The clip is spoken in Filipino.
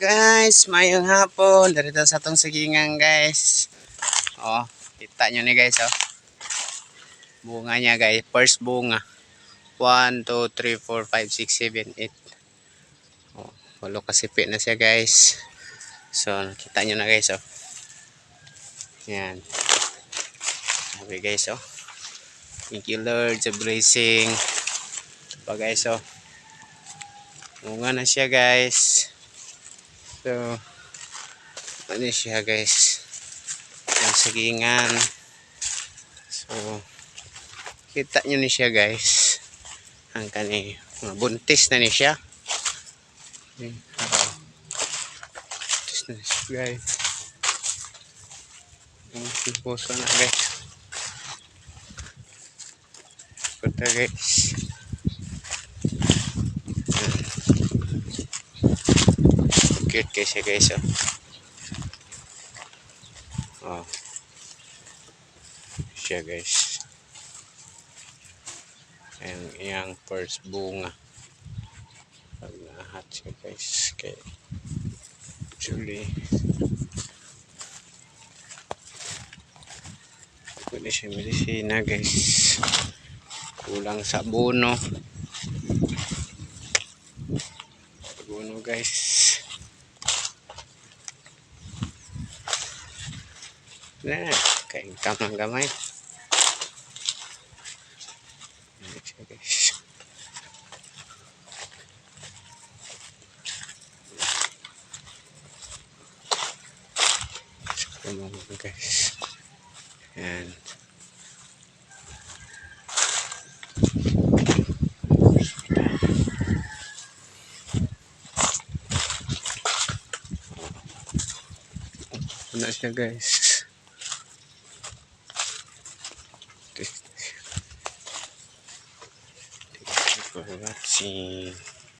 Guys, mayong hapon. Dito sa tong sigingan guys. Oh, kita nyo ni guys oh. Bunga niya guys. First bunga. 1, 2, 3, 4, 5, 6, 7, 8. Oh, walo kasipi na siya guys. So, nakita nyo na guys oh. Yan. Sabi guys oh. Thank you Lord sa blessing. Pa guys oh. Bunga na siya guys. So, ano siya guys. Yung sagingan. So, kita nyo ni siya guys. Ang kani, buntis na ni siya. Buntis na ni siya guys. Ang simposo na guys. Kuta guys. Cute guys siya guys oh. Oh. Siya guys. Ang iyang first bunga. Pag nahat siya guys. Kay actually ito na siya medisina guys. Kulang sa abono. Abono guys. Na, kain ng gamay. Guys. Guys. And na siya guys. Thank you for watching.